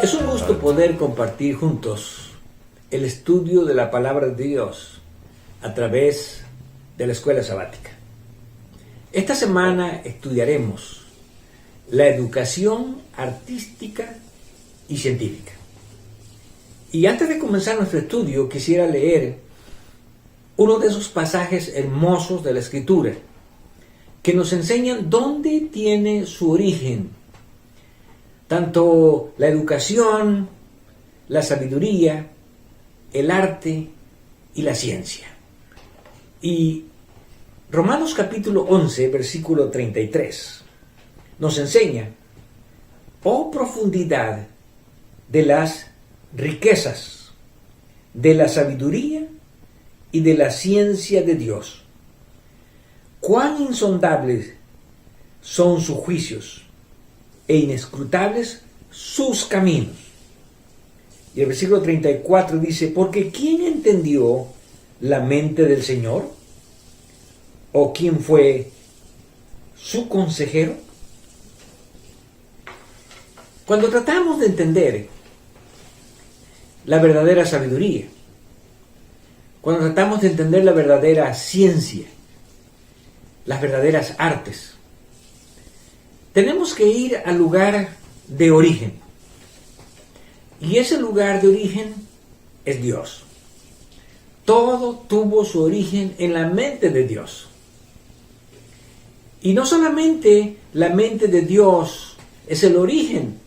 Es un gusto poder compartir juntos el estudio de la palabra de Dios a través de la escuela sabática. Esta semana estudiaremos la educación artística y científica. Y antes de comenzar nuestro estudio, quisiera leer uno de esos pasajes hermosos de la Escritura que nos enseñan dónde tiene su origen tanto la educación, la sabiduría, el arte y la ciencia. Y Romanos capítulo 11, versículo 33, nos enseña, oh profundidad de las riquezas, de la sabiduría y de la ciencia de Dios. Cuán insondables son sus juicios e inescrutables sus caminos. Y el versículo 34 dice, porque ¿quién entendió la mente del Señor? ¿O quién fue su consejero? Cuando tratamos de entender la verdadera sabiduría, cuando tratamos de entender la verdadera ciencia, las verdaderas artes, tenemos que ir al lugar de origen. Y ese lugar de origen es Dios. Todo tuvo su origen en la mente de Dios. Y no solamente la mente de Dios es el origen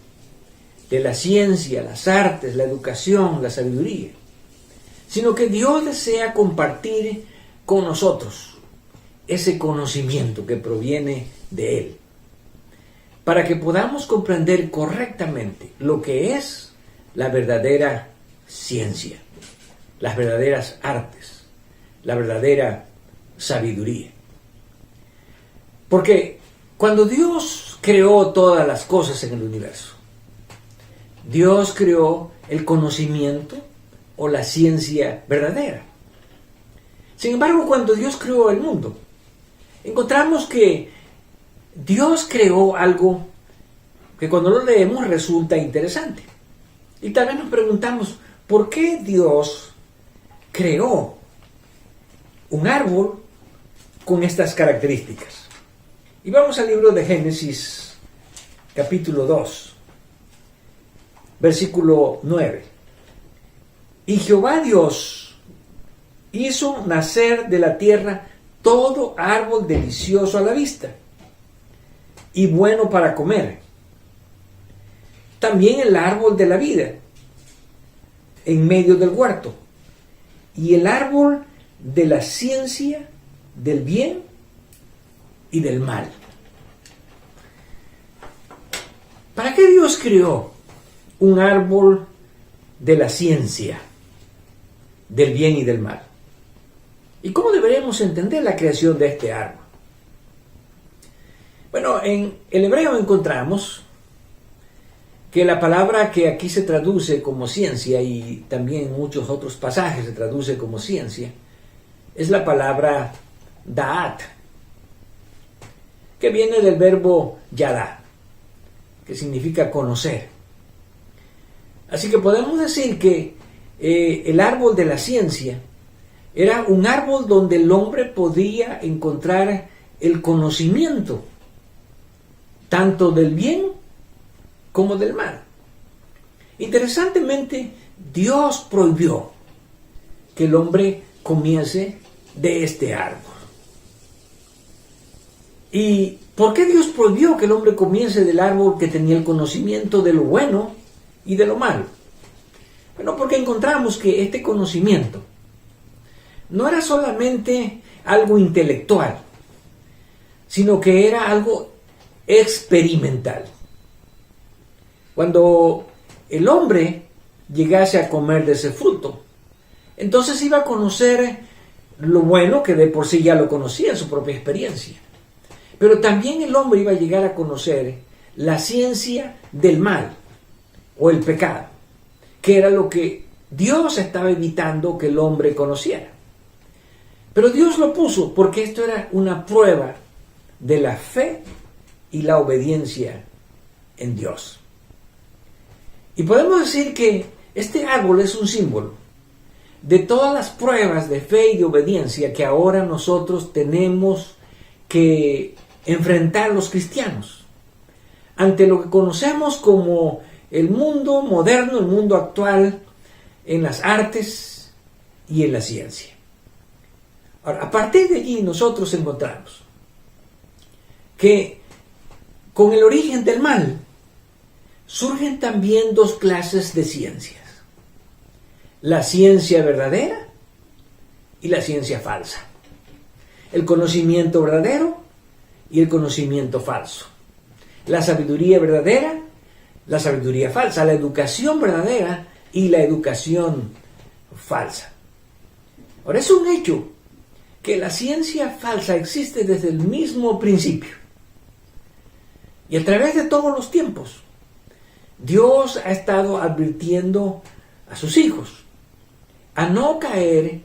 de la ciencia, las artes, la educación, la sabiduría, sino que Dios desea compartir con nosotros ese conocimiento que proviene de Él, para que podamos comprender correctamente lo que es la verdadera ciencia, las verdaderas artes, la verdadera sabiduría. Porque cuando Dios creó todas las cosas en el universo, Dios creó el conocimiento o la ciencia verdadera. Sin embargo, cuando Dios creó el mundo, encontramos que Dios creó algo que cuando lo leemos resulta interesante. Y tal vez nos preguntamos, ¿por qué Dios creó un árbol con estas características? Y vamos al libro de Génesis, capítulo 2, versículo 9. Y Jehová Dios hizo nacer de la tierra todo árbol delicioso a la vista y bueno para comer. También el árbol de la vida en medio del huerto y el árbol de la ciencia del bien y del mal. ¿Para qué Dios creó un árbol de la ciencia del bien y del mal? ¿Y cómo deberemos entender la creación de este árbol? Bueno, en el hebreo encontramos que la palabra que aquí se traduce como ciencia y también en muchos otros pasajes se traduce como ciencia, es la palabra da'at, que viene del verbo yadá, que significa conocer. Así que podemos decir que el árbol de la ciencia era un árbol donde el hombre podía encontrar el conocimiento tanto del bien como del mal. Interesantemente, Dios prohibió que el hombre comiese de este árbol. ¿Y por qué Dios prohibió que el hombre comiese del árbol que tenía el conocimiento de lo bueno y de lo malo? Bueno, porque encontramos que este conocimiento no era solamente algo intelectual, sino que era algo experimental. Cuando el hombre llegase a comer de ese fruto, entonces iba a conocer lo bueno, que de por sí ya lo conocía en su propia experiencia. Pero también el hombre iba a llegar a conocer la ciencia del mal o el pecado, que era lo que Dios estaba evitando que el hombre conociera. Pero Dios lo puso porque esto era una prueba de la fe y la obediencia en Dios. Y podemos decir que este árbol es un símbolo de todas las pruebas de fe y de obediencia que ahora nosotros tenemos que enfrentar los cristianos ante lo que conocemos como el mundo moderno, el mundo actual en las artes y en la ciencia. Ahora, a partir de allí nosotros encontramos que con el origen del mal surgen también dos clases de ciencias: la ciencia verdadera y la ciencia falsa, el conocimiento verdadero y el conocimiento falso, la sabiduría verdadera, la sabiduría falsa, la educación verdadera y la educación falsa. Ahora, es un hecho que la ciencia falsa existe desde el mismo principio y a través de todos los tiempos. Dios ha estado advirtiendo a sus hijos a no caer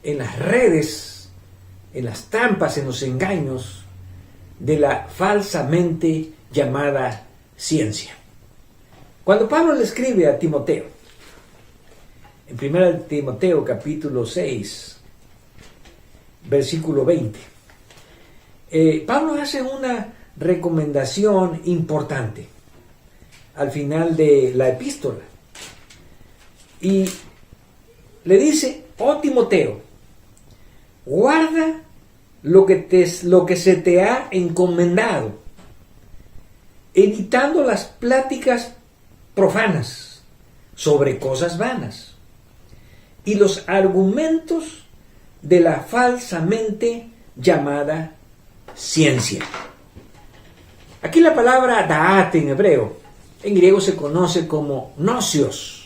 en las redes, en las trampas, en los engaños de la falsamente llamada ciencia. Cuando Pablo le escribe a Timoteo, en 1 Timoteo capítulo 6, versículo 20, Pablo hace una recomendación importante al final de la epístola y le dice: oh Timoteo, guarda lo que se te ha encomendado, evitando las pláticas profanas sobre cosas vanas y los argumentos de la falsamente llamada ciencia. Aquí la palabra da'at en hebreo, en griego se conoce como gnosis,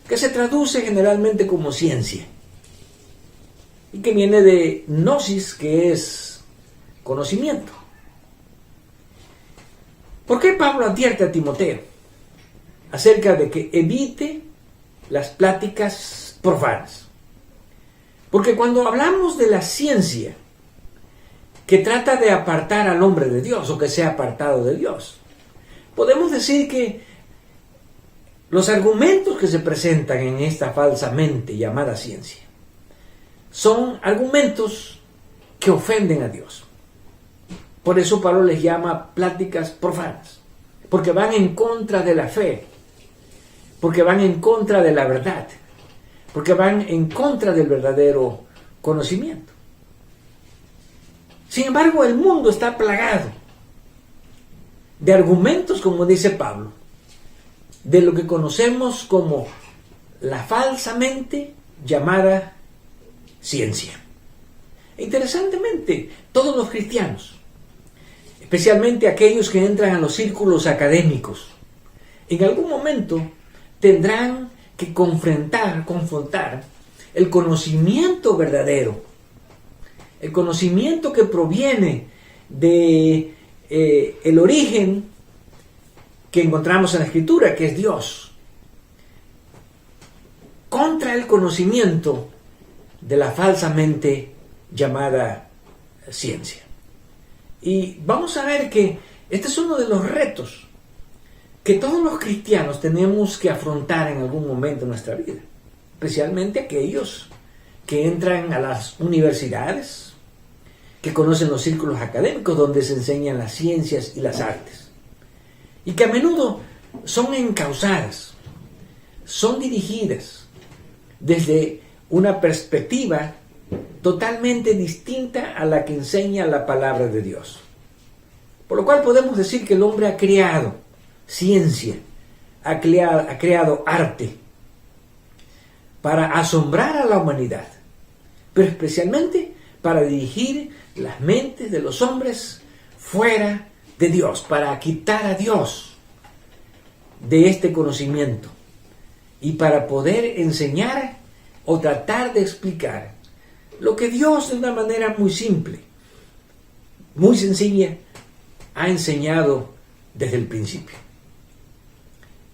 que se traduce generalmente como ciencia, y que viene de gnosis, que es conocimiento. ¿Por qué Pablo advierte a Timoteo acerca de que evite las pláticas profanas? Porque cuando hablamos de la ciencia que trata de apartar al hombre de Dios, o que sea apartado de Dios, podemos decir que los argumentos que se presentan en esta falsamente llamada ciencia son argumentos que ofenden a Dios. Por eso Pablo les llama pláticas profanas, porque van en contra de la fe, porque van en contra de la verdad, porque van en contra del verdadero conocimiento. Sin embargo, el mundo está plagado de argumentos, como dice Pablo, de lo que conocemos como la falsamente llamada ciencia. E interesantemente, todos los cristianos, especialmente aquellos que entran a los círculos académicos, en algún momento tendrán que confrontar el conocimiento verdadero, el conocimiento que proviene de el origen que encontramos en la Escritura, que es Dios, contra el conocimiento de la falsamente llamada ciencia. Y vamos a ver que este es uno de los retos que todos los cristianos tenemos que afrontar en algún momento de nuestra vida, especialmente aquellos que entran a las universidades, que conocen los círculos académicos donde se enseñan las ciencias y las artes, y que a menudo son encausadas, son dirigidas desde una perspectiva totalmente distinta a la que enseña la palabra de Dios. Por lo cual podemos decir que el hombre ha creado ciencia, ha creado arte para asombrar a la humanidad, pero especialmente para dirigir las mentes de los hombres fuera de Dios, para quitar a Dios de este conocimiento y para poder enseñar o tratar de explicar lo que Dios, de una manera muy simple, muy sencilla, ha enseñado desde el principio.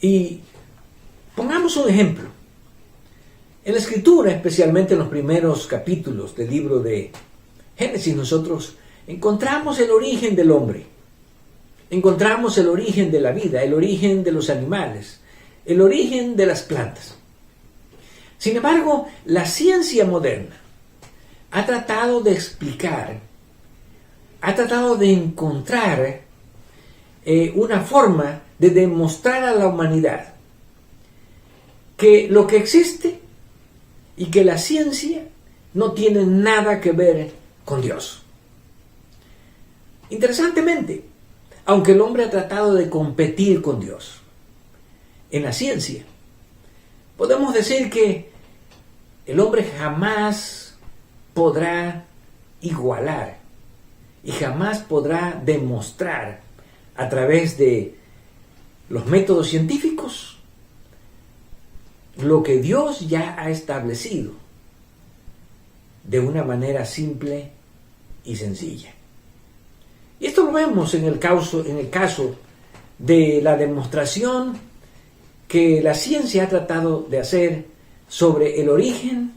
Y pongamos un ejemplo. En la Escritura, especialmente en los primeros capítulos del libro de Génesis, nosotros encontramos el origen del hombre, encontramos el origen de la vida, el origen de los animales, el origen de las plantas. Sin embargo, la ciencia moderna ha tratado de explicar, ha tratado de encontrar una forma de demostrar a la humanidad que lo que existe y que la ciencia no tiene nada que ver con Dios. Interesantemente, aunque el hombre ha tratado de competir con Dios en la ciencia, podemos decir que el hombre jamás podrá igualar y jamás podrá demostrar a través de los métodos científicos lo que Dios ya ha establecido de una manera simple y sencilla. Y esto lo vemos en el caso de la demostración que la ciencia ha tratado de hacer sobre el origen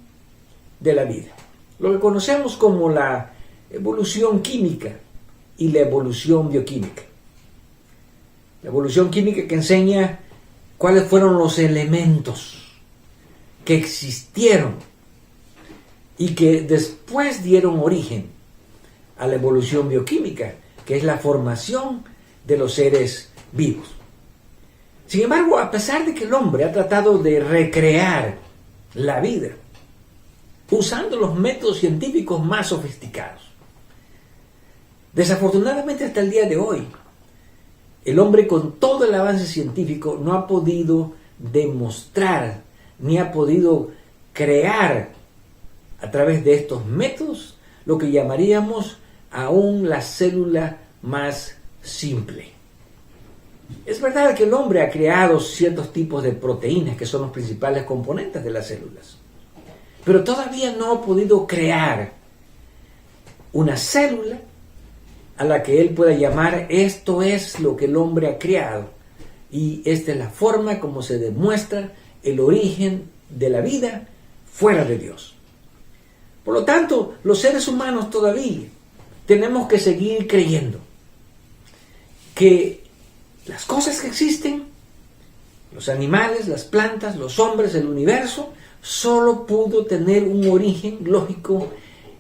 de la vida. Lo que conocemos como la evolución química y la evolución bioquímica. La evolución química que enseña cuáles fueron los elementos que existieron y que después dieron origen a la evolución bioquímica, que es la formación de los seres vivos. Sin embargo, a pesar de que el hombre ha tratado de recrear la vida usando los métodos científicos más sofisticados, desafortunadamente hasta el día de hoy, el hombre con todo el avance científico no ha podido demostrar ni ha podido crear a través de estos métodos lo que llamaríamos aún la célula más simple. Es verdad que el hombre ha creado ciertos tipos de proteínas que son los principales componentes de las células, pero todavía no ha podido crear una célula a la que él pueda llamar esto es lo que el hombre ha creado y esta es la forma como se demuestra el origen de la vida fuera de Dios. Por lo tanto, los seres humanos todavía tenemos que seguir creyendo que las cosas que existen, los animales, las plantas, los hombres, el universo, solo pudo tener un origen lógico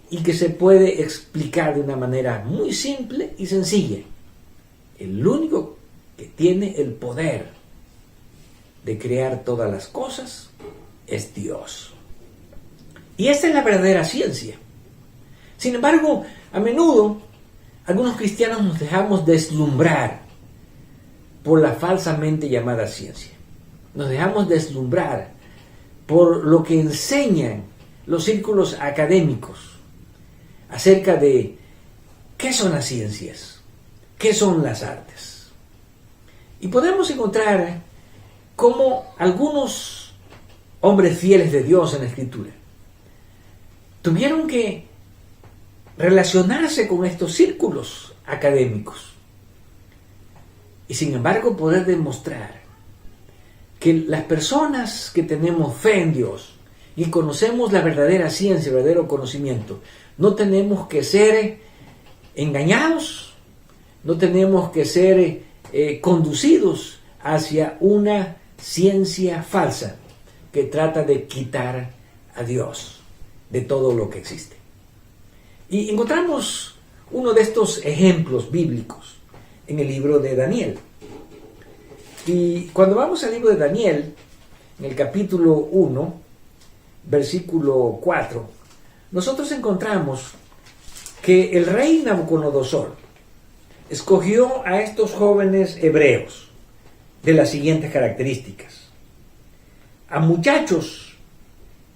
y que se puede explicar de una manera muy simple y sencilla. El único que tiene el poder de crear todas las cosas es Dios. Y esta es la verdadera ciencia. Sin embargo, a menudo algunos cristianos nos dejamos deslumbrar por la falsamente llamada ciencia. Nos dejamos deslumbrar por lo que enseñan los círculos académicos acerca de qué son las ciencias, qué son las artes. Y podemos encontrar cómo algunos hombres fieles de Dios en la Escritura tuvieron que relacionarse con estos círculos académicos y sin embargo poder demostrar que las personas que tenemos fe en Dios y conocemos la verdadera ciencia, el verdadero conocimiento, no tenemos que ser engañados, no tenemos que ser conducidos hacia una ciencia falsa que trata de quitar a Dios de todo lo que existe. Y encontramos uno de estos ejemplos bíblicos en el libro de Daniel. Y cuando vamos al libro de Daniel, en el capítulo 1, versículo 4, nosotros encontramos que el rey Nabucodonosor escogió a estos jóvenes hebreos de las siguientes características: a muchachos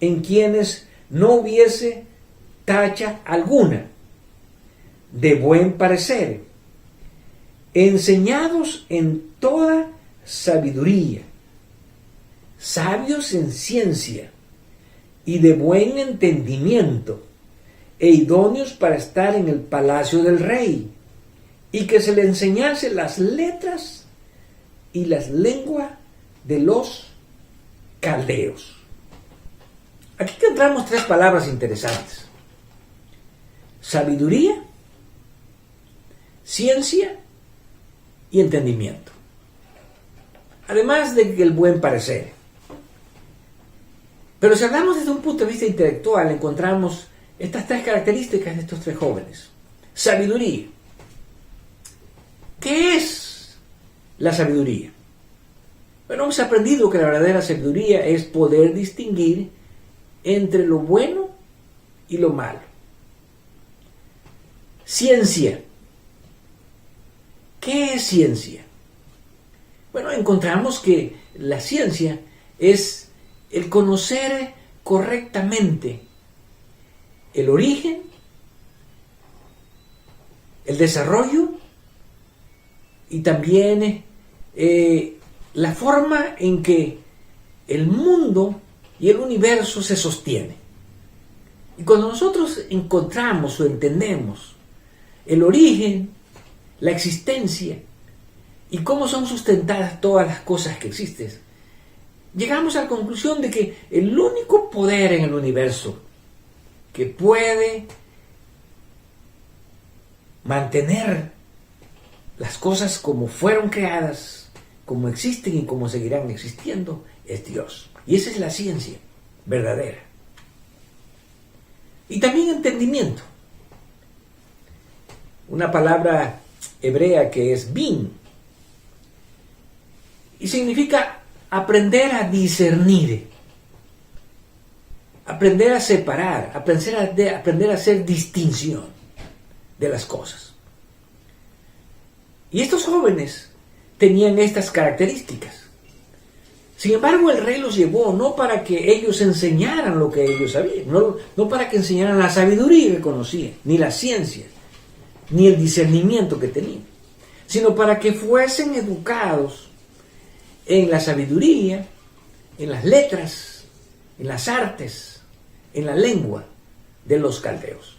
en quienes no hubiese tacha alguna, de buen parecer, enseñados en toda sabiduría, sabios en ciencia y de buen entendimiento, e idóneos para estar en el palacio del rey, y que se le enseñase las letras y las lenguas de los caldeos. Aquí encontramos tres palabras interesantes: sabiduría, ciencia y entendimiento. además de que el buen parecer. Pero si hablamos desde un punto de vista intelectual, encontramos estas tres características de estos tres jóvenes. Sabiduría. ¿Qué es la sabiduría? Bueno, hemos aprendido que la verdadera sabiduría es poder distinguir entre lo bueno y lo malo. Ciencia. ¿Qué es ciencia? Bueno, encontramos que la ciencia es el conocer correctamente el origen, el desarrollo y también la forma en que el mundo y el universo se sostiene. Y cuando nosotros encontramos o entendemos el origen, la existencia y cómo son sustentadas todas las cosas que existen, llegamos a la conclusión de que el único poder en el universo que puede mantener las cosas como fueron creadas, como existen y como seguirán existiendo, es Dios. Y esa es la ciencia verdadera. Y también entendimiento. Una palabra hebrea que es bin. Y significa aprender a discernir, aprender a separar, aprender a hacer distinción de las cosas. Y estos jóvenes tenían estas características. Sin embargo, el rey los llevó no para que ellos enseñaran lo que ellos sabían, no para que enseñaran la sabiduría que conocían, ni la ciencia, ni el discernimiento que tenían, sino para que fuesen educados en la sabiduría, en las letras, en las artes, en la lengua de los caldeos.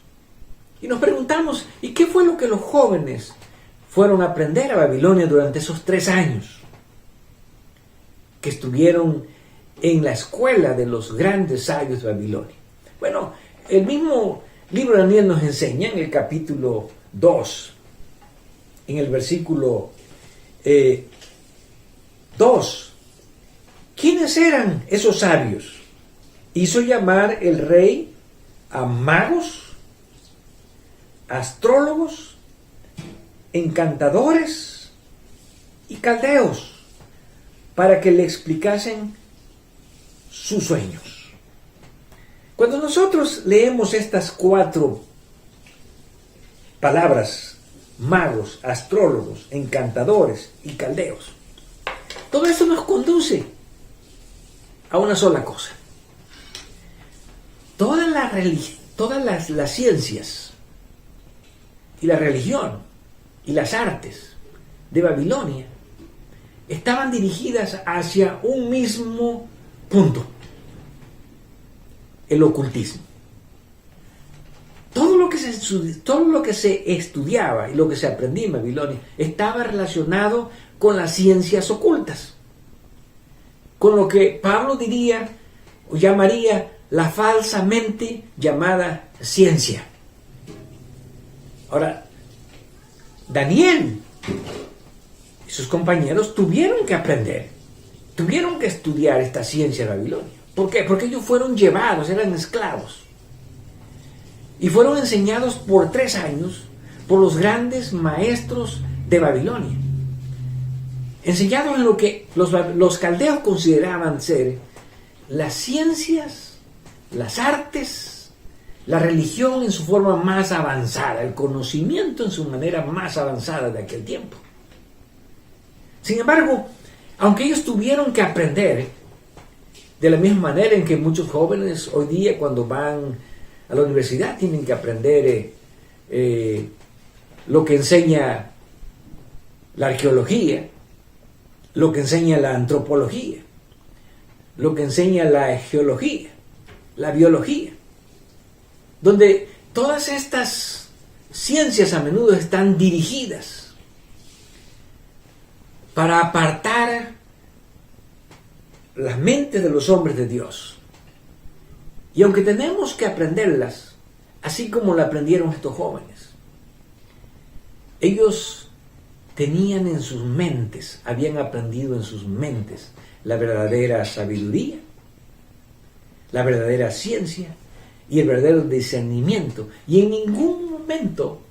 Y nos preguntamos, ¿y qué fue lo que los jóvenes fueron a aprender a Babilonia durante esos 3 años que estuvieron en la escuela de los grandes sabios de Babilonia? Bueno, el mismo libro de Daniel nos enseña en el capítulo 2, en el versículo 2, ¿quiénes eran esos sabios? Hizo llamar el rey a magos, astrólogos, encantadores y caldeos para que le explicasen sus sueños. Cuando nosotros leemos estas 4 palabras, magos, astrólogos, encantadores y caldeos, todo esto nos conduce a una sola cosa. Todas las ciencias y la religión y las artes de Babilonia estaban dirigidas hacia un mismo punto: el ocultismo. Todo lo que se estudiaba y lo que se aprendía en Babilonia estaba relacionado con las ciencias ocultas, con lo que Pablo diría o llamaría la falsamente llamada ciencia. Ahora, Daniel y sus compañeros tuvieron que aprender, tuvieron que estudiar esta ciencia de Babilonia. ¿Por qué? Porque ellos fueron llevados, eran esclavos, y fueron enseñados por 3 años por los grandes maestros de Babilonia, enseñados en lo que los caldeos consideraban ser las ciencias, las artes, la religión en su forma más avanzada, el conocimiento en su manera más avanzada de aquel tiempo. Sin embargo, aunque ellos tuvieron que aprender de la misma manera en que muchos jóvenes hoy día cuando van a la universidad tienen que aprender lo que enseña la arqueología, lo que enseña la antropología, lo que enseña la geología, la biología, donde todas estas ciencias a menudo están dirigidas para apartar las mentes de los hombres de Dios. Y aunque tenemos que aprenderlas, así como la aprendieron estos jóvenes, ellos tenían en sus mentes, habían aprendido en sus mentes la verdadera sabiduría, la verdadera ciencia y el verdadero discernimiento. Y en ningún momento,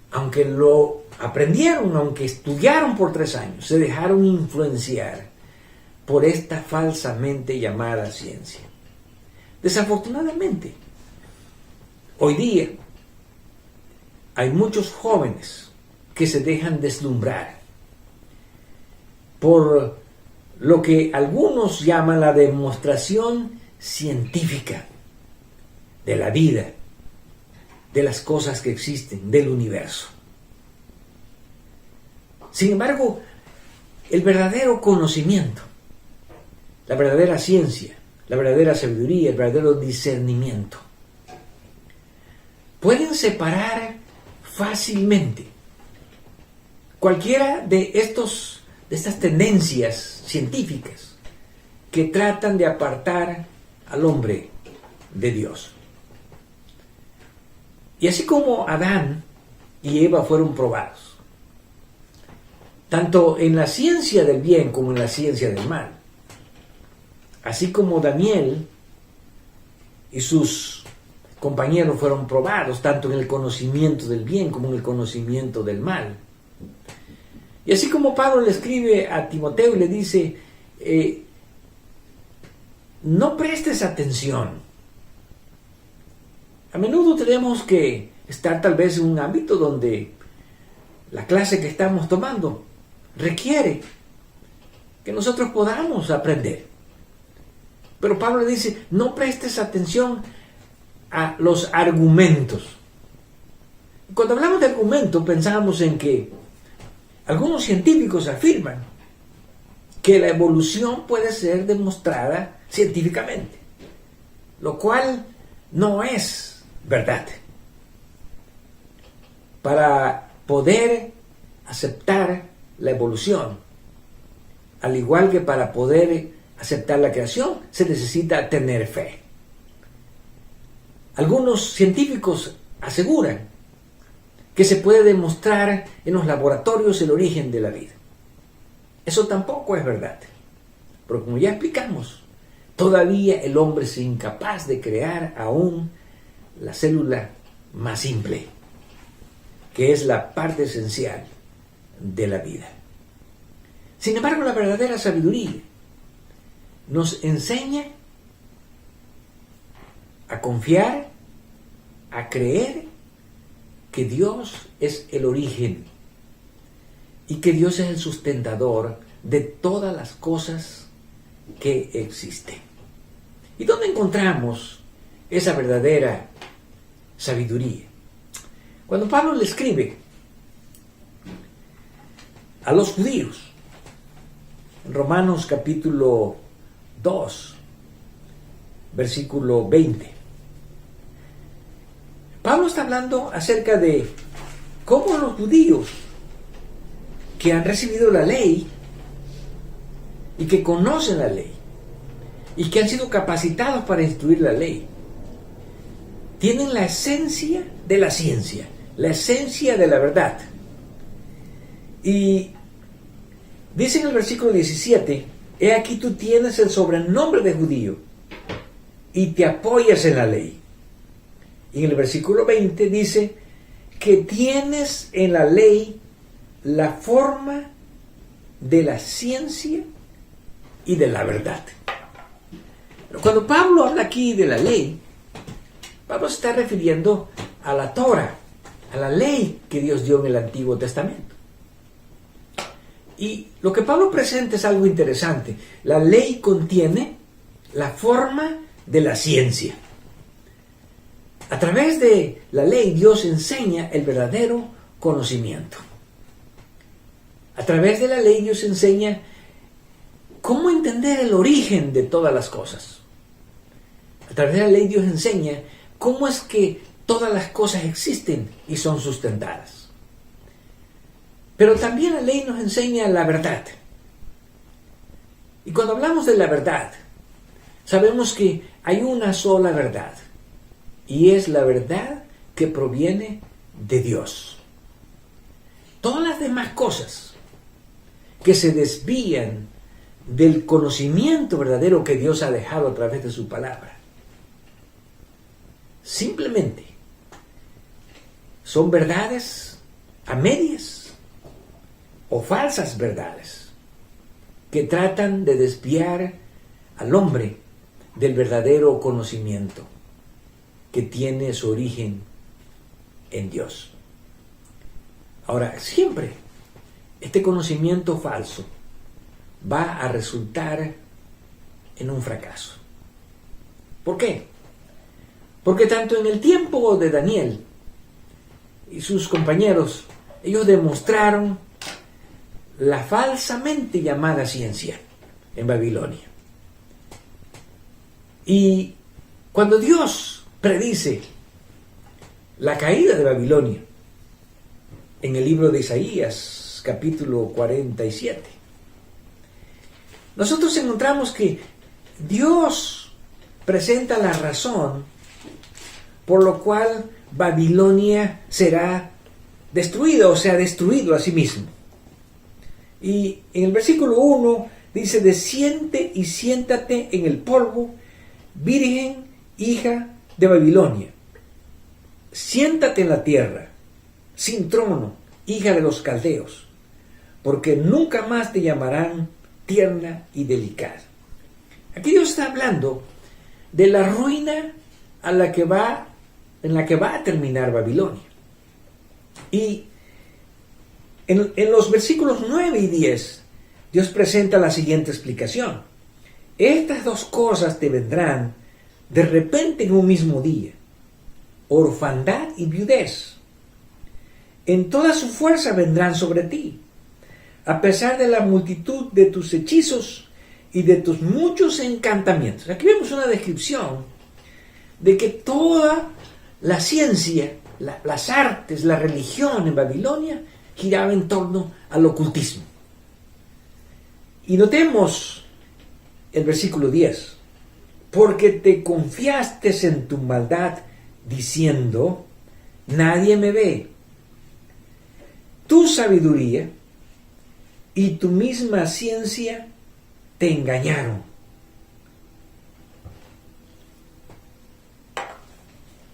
aunque lo aprendieron, aunque estudiaron por 3 años, se dejaron influenciar por esta falsamente llamada ciencia. Desafortunadamente, hoy día hay muchos jóvenes que se dejan deslumbrar por lo que algunos llaman la demostración científica de la vida, de las cosas que existen, del universo. Sin embargo, el verdadero conocimiento, la verdadera ciencia, la verdadera sabiduría, el verdadero discernimiento, pueden separar fácilmente cualquiera de estas tendencias científicas que tratan de apartar al hombre de Dios. Y así como Adán y Eva fueron probados, tanto en la ciencia del bien como en la ciencia del mal, así como Daniel y sus compañeros fueron probados tanto en el conocimiento del bien como en el conocimiento del mal. Y así como Pablo le escribe a Timoteo y le dice, no prestes atención. A menudo tenemos que estar tal vez en un ámbito donde la clase que estamos tomando requiere que nosotros podamos aprender. Pero Pablo le dice, no prestes atención a los argumentos. Cuando hablamos de argumentos, pensamos en que algunos científicos afirman que la evolución puede ser demostrada científicamente, lo cual no es verdad. Para poder aceptar la evolución, al igual que para poder aceptar la creación, se necesita tener fe. Algunos científicos aseguran que se puede demostrar en los laboratorios el origen de la vida. Eso tampoco es verdad. Pero como ya explicamos, todavía el hombre es incapaz de crear aún la célula más simple, que es la parte esencial de la vida. Sin embargo, la verdadera sabiduría nos enseña a confiar, a creer que Dios es el origen y que Dios es el sustentador de todas las cosas que existen. ¿Y dónde encontramos esa verdadera sabiduría? Cuando Pablo le escribe a los judíos, en Romanos capítulo 2, versículo 20, Pablo está hablando acerca de cómo los judíos que han recibido la ley y que conocen la ley y que han sido capacitados para instruir la ley, tienen la esencia de la ciencia, la esencia de la verdad. Y dice en el versículo 17, he aquí tú tienes el sobrenombre de judío y te apoyas en la ley. Y en el versículo 20 dice que tienes en la ley la forma de la ciencia y de la verdad. Cuando Pablo habla aquí de la ley, Pablo se está refiriendo a la Torah, a la ley que Dios dio en el Antiguo Testamento. Y lo que Pablo presenta es algo interesante. La ley contiene la forma de la ciencia. A través de la ley, Dios enseña el verdadero conocimiento. A través de la ley, Dios enseña cómo entender el origen de todas las cosas. A través de la ley, Dios enseña cómo es que todas las cosas existen y son sustentadas. Pero también la ley nos enseña la verdad. Y cuando hablamos de la verdad, sabemos que hay una sola verdad. Y es la verdad que proviene de Dios. Todas las demás cosas que se desvían del conocimiento verdadero que Dios ha dejado a través de su palabra, simplemente son verdades a medias o falsas verdades que tratan de desviar al hombre del verdadero conocimiento que tiene su origen en Dios. Ahora, siempre este conocimiento falso va a resultar en un fracaso. ¿Por qué? Porque tanto en el tiempo de Daniel y sus compañeros, ellos demostraron la falsamente llamada ciencia en Babilonia. Y cuando Dios predice la caída de Babilonia en el libro de Isaías, capítulo 47, nosotros encontramos que Dios presenta la razón por lo cual Babilonia será destruida o se ha destruido a sí mismo. Y en el versículo 1 dice: desciende y siéntate en el polvo, virgen, hija de Babilonia. Siéntate en la tierra, sin trono, hija de los caldeos, porque nunca más te llamarán tierna y delicada. Aquí Dios está hablando de la ruina en la que va a terminar Babilonia. Y en los versículos 9 y 10, Dios presenta la siguiente explicación: estas dos cosas te vendrán de repente en un mismo día, orfandad y viudez. En toda su fuerza vendrán sobre ti, a pesar de la multitud de tus hechizos y de tus muchos encantamientos. Aquí vemos una descripción de que toda la ciencia, las artes, la religión en Babilonia giraba en torno al ocultismo. Y notemos el versículo 10. Porque te confiaste en tu maldad, diciendo: nadie me ve. Tu sabiduría y tu misma ciencia te engañaron.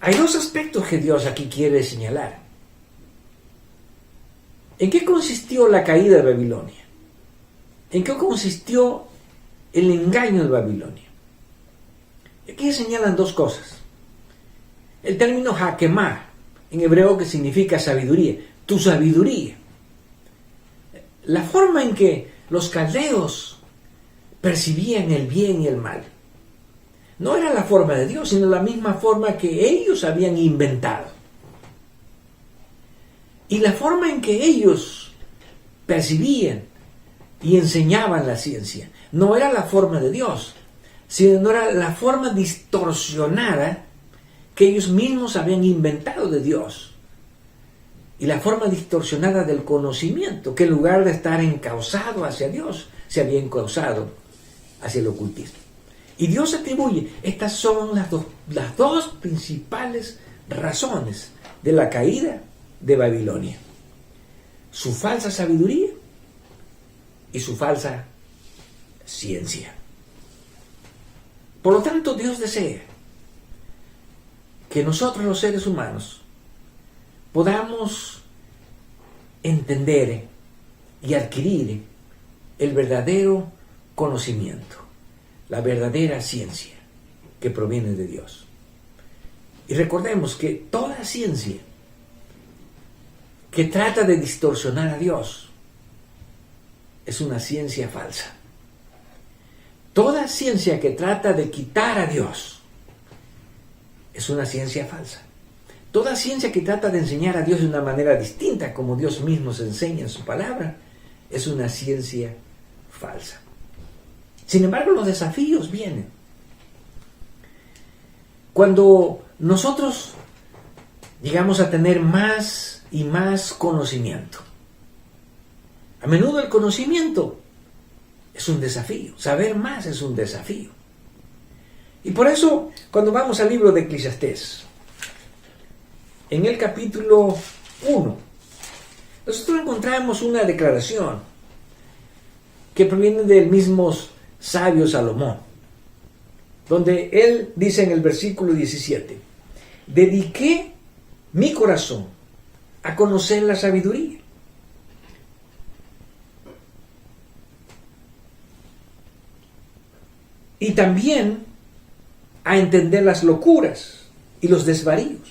Hay dos aspectos que Dios aquí quiere señalar. ¿En qué consistió la caída de Babilonia? ¿En qué consistió el engaño de Babilonia? Aquí señalan dos cosas. El término hakemah, en hebreo, que significa sabiduría, tu sabiduría. La forma en que los caldeos percibían el bien y el mal no era la forma de Dios, sino la misma forma que ellos habían inventado. Y la forma en que ellos percibían y enseñaban la ciencia no era la forma de Dios, sino era la forma distorsionada que ellos mismos habían inventado de Dios. Y la forma distorsionada del conocimiento, que en lugar de estar encauzado hacia Dios, se había encauzado hacia el ocultismo. Y Dios atribuye, estas son las dos principales razones de la caída de Babilonia: su falsa sabiduría y su falsa ciencia. Por lo tanto, Dios desea que nosotros, los seres humanos, podamos entender y adquirir el verdadero conocimiento, la verdadera ciencia que proviene de Dios. Y recordemos que toda ciencia que trata de distorsionar a Dios es una ciencia falsa. Toda ciencia que trata de quitar a Dios es una ciencia falsa. Toda ciencia que trata de enseñar a Dios de una manera distinta, como Dios mismo se enseña en su palabra, es una ciencia falsa. Sin embargo, los desafíos vienen cuando nosotros llegamos a tener más y más conocimiento. A menudo el conocimiento es un desafío, saber más es un desafío. Y por eso, cuando vamos al libro de Eclesiastés, en el capítulo 1, nosotros encontramos una declaración que proviene del mismo sabio Salomón, donde él dice en el versículo 17, dediqué mi corazón a conocer la sabiduría. Y también a entender las locuras y los desvaríos.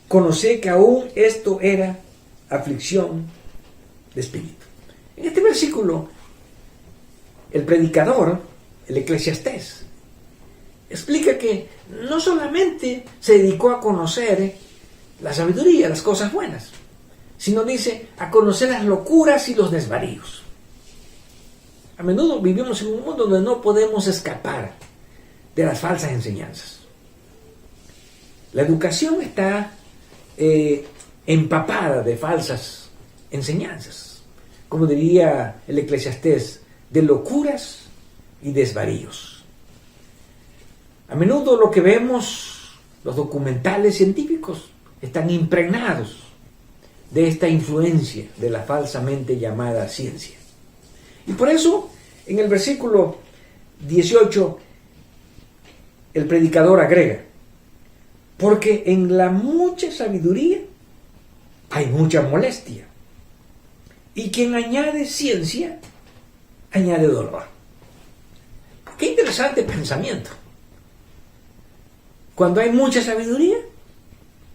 Conocí que aún esto era aflicción de espíritu. En este versículo, el predicador, el Eclesiastés, explica que no solamente se dedicó a conocer la sabiduría, las cosas buenas, sino dice a conocer las locuras y los desvaríos. A menudo vivimos en un mundo donde no podemos escapar de las falsas enseñanzas. La educación está empapada de falsas enseñanzas, como diría el Eclesiastés, de locuras y desvaríos. A menudo lo que vemos, los documentales científicos, están impregnados de esta influencia de la falsamente llamada ciencia. Y por eso, en el versículo 18, el predicador agrega, porque en la mucha sabiduría hay mucha molestia, y quien añade ciencia, añade dolor. Qué interesante pensamiento. Cuando hay mucha sabiduría,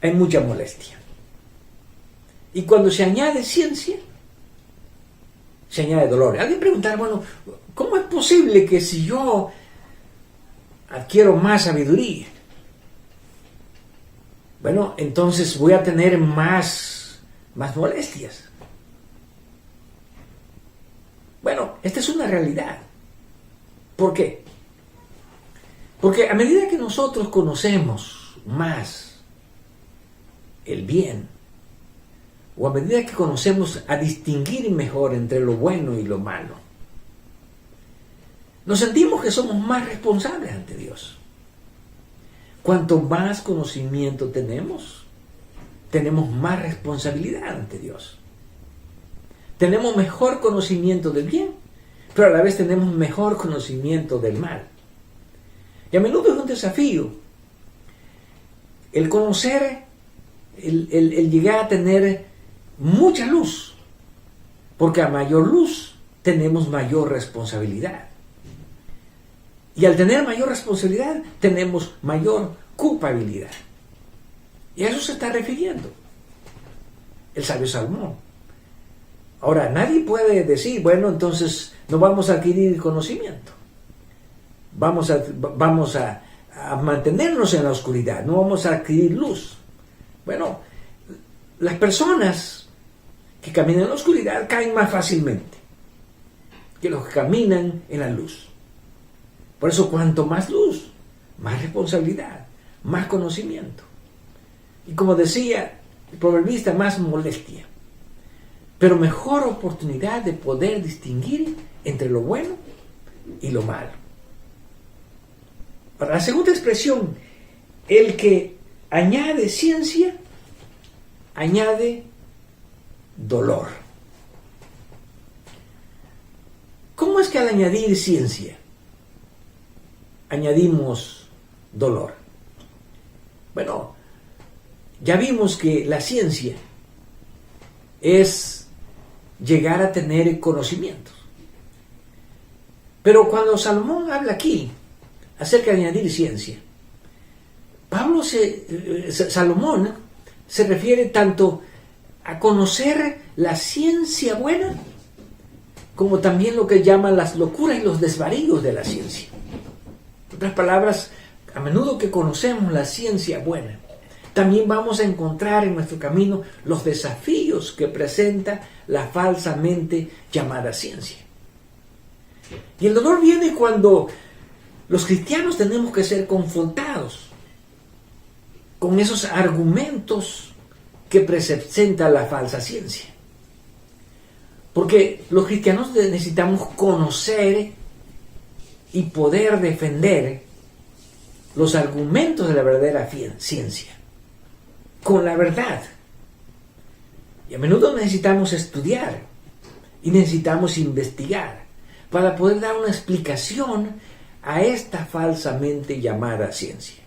hay mucha molestia. Y cuando se añade ciencia, se añade dolor. Alguien preguntará, bueno, ¿cómo es posible que si yo adquiero más sabiduría, bueno, entonces voy a tener más molestias? Bueno, esta es una realidad. ¿Por qué? Porque a medida que nosotros conocemos más el bien, o a medida que conocemos a distinguir mejor entre lo bueno y lo malo, nos sentimos que somos más responsables ante Dios. Cuanto más conocimiento tenemos más responsabilidad ante Dios. Tenemos mejor conocimiento del bien, pero a la vez tenemos mejor conocimiento del mal. Y a menudo es un desafío el conocer, el llegar a tener mucha luz, porque a mayor luz tenemos mayor responsabilidad. Y al tener mayor responsabilidad tenemos mayor culpabilidad. Y a eso se está refiriendo el sabio Salomón. Ahora, nadie puede decir, bueno, entonces no vamos a adquirir conocimiento. Vamos a mantenernos en la oscuridad, no vamos a adquirir luz. Bueno, las personas que caminan en la oscuridad caen más fácilmente que los que caminan en la luz. Por eso, cuanto más luz, más responsabilidad, más conocimiento. Y como decía el proverbista, más molestia. Pero mejor oportunidad de poder distinguir entre lo bueno y lo malo. Para la segunda expresión, el que añade ciencia, añade dolor. ¿Cómo es que al añadir ciencia añadimos dolor? Bueno, ya vimos que la ciencia es llegar a tener conocimientos. Pero cuando Salomón habla aquí acerca de añadir ciencia, Salomón se refiere tanto a conocer la ciencia buena como también lo que llaman las locuras y los desvaríos de la ciencia. En otras palabras, a menudo que conocemos la ciencia buena, también vamos a encontrar en nuestro camino los desafíos que presenta la falsamente llamada ciencia. Y el dolor viene cuando los cristianos tenemos que ser confrontados con esos argumentos que presenta la falsa ciencia. Porque los cristianos necesitamos conocer y poder defender los argumentos de la verdadera ciencia con la verdad. Y a menudo necesitamos estudiar y necesitamos investigar para poder dar una explicación a esta falsamente llamada ciencia.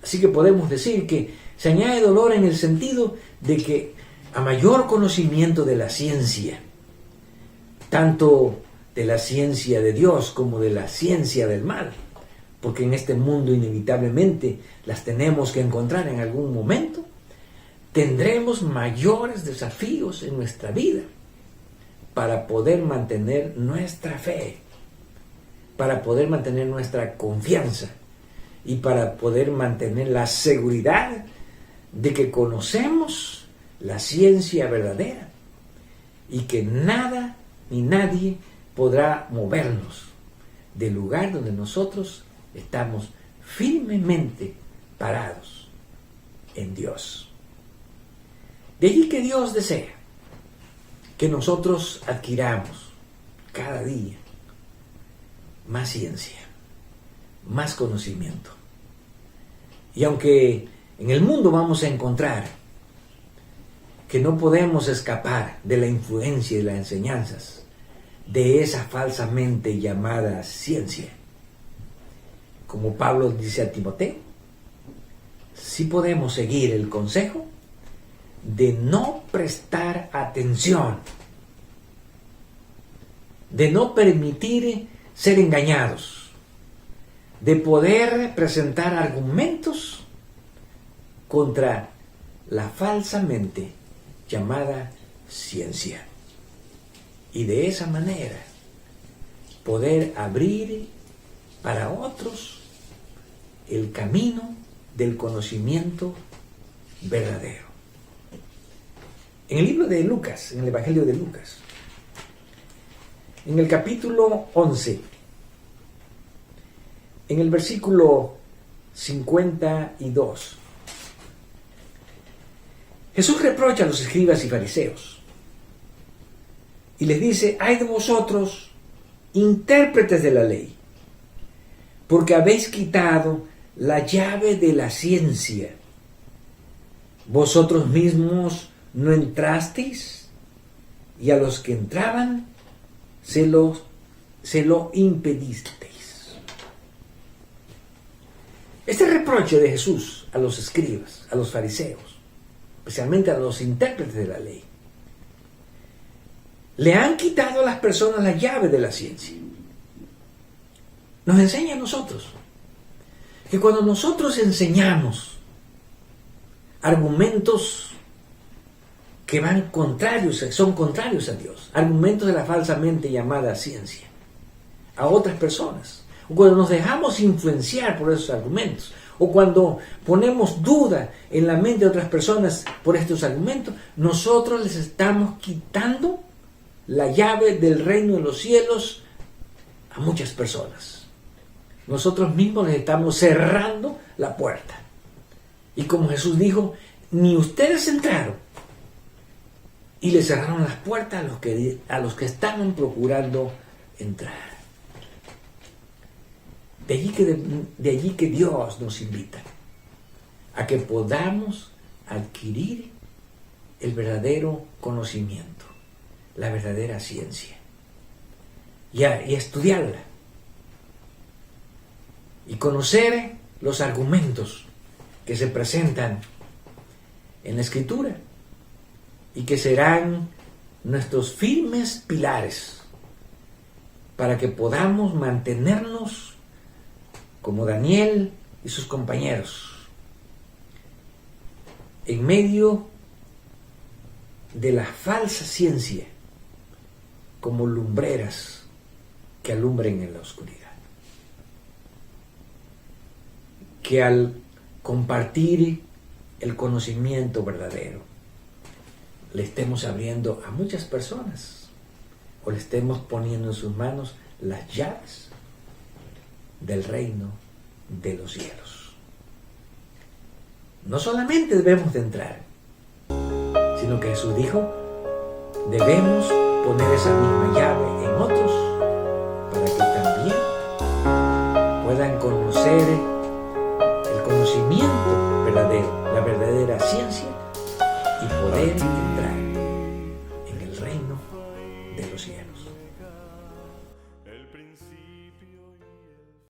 Así que podemos decir que se añade dolor en el sentido de que a mayor conocimiento de la ciencia, tanto de la ciencia de Dios como de la ciencia del mal, porque en este mundo inevitablemente las tenemos que encontrar en algún momento, tendremos mayores desafíos en nuestra vida para poder mantener nuestra fe, para poder mantener nuestra confianza y para poder mantener la seguridad de que conocemos la ciencia verdadera y que nada ni nadie podrá movernos del lugar donde nosotros estamos firmemente parados en Dios. De allí que Dios desea que nosotros adquiramos cada día más ciencia, más conocimiento. Y aunque en el mundo vamos a encontrar que no podemos escapar de la influencia y las enseñanzas de esa falsamente llamada ciencia, como Pablo dice a Timoteo, sí podemos seguir el consejo de no prestar atención, de no permitir ser engañados, de poder presentar argumentos contra la falsamente llamada ciencia. Y de esa manera poder abrir para otros el camino del conocimiento verdadero. En el libro de Lucas, en el Evangelio de Lucas, en el capítulo 11, en el versículo 52, Jesús reprocha a los escribas y fariseos y les dice: ay de vosotros, intérpretes de la ley, porque habéis quitado la llave de la ciencia. Vosotros mismos no entrasteis, y a los que entraban se lo impedisteis. Este reproche de Jesús a los escribas, a los fariseos, especialmente a los intérpretes de la ley, le han quitado a las personas la llave de la ciencia. Nos enseña a nosotros que cuando nosotros enseñamos argumentos que son contrarios a Dios, argumentos de la falsamente llamada ciencia, a otras personas, o cuando nos dejamos influenciar por esos argumentos, o cuando ponemos duda en la mente de otras personas por estos argumentos, nosotros les estamos quitando la llave del reino de los cielos a muchas personas. Nosotros mismos les estamos cerrando la puerta. Y como Jesús dijo, ni ustedes entraron, y le cerraron las puertas a los que estaban procurando entrar. De allí que Dios nos invita a que podamos adquirir el verdadero conocimiento, la verdadera ciencia, y estudiarla, y conocer los argumentos que se presentan en la Escritura y que serán nuestros firmes pilares para que podamos mantenernos como Daniel y sus compañeros en medio de la falsa ciencia, como lumbreras que alumbren en la oscuridad. Que al compartir el conocimiento verdadero le estemos abriendo a muchas personas, o le estemos poniendo en sus manos las llaves del reino de los cielos. No solamente debemos de entrar, sino que Jesús dijo, debemos poner esa misma llave en otros para que también puedan conocer el conocimiento verdadero, la verdadera ciencia, y poder entrar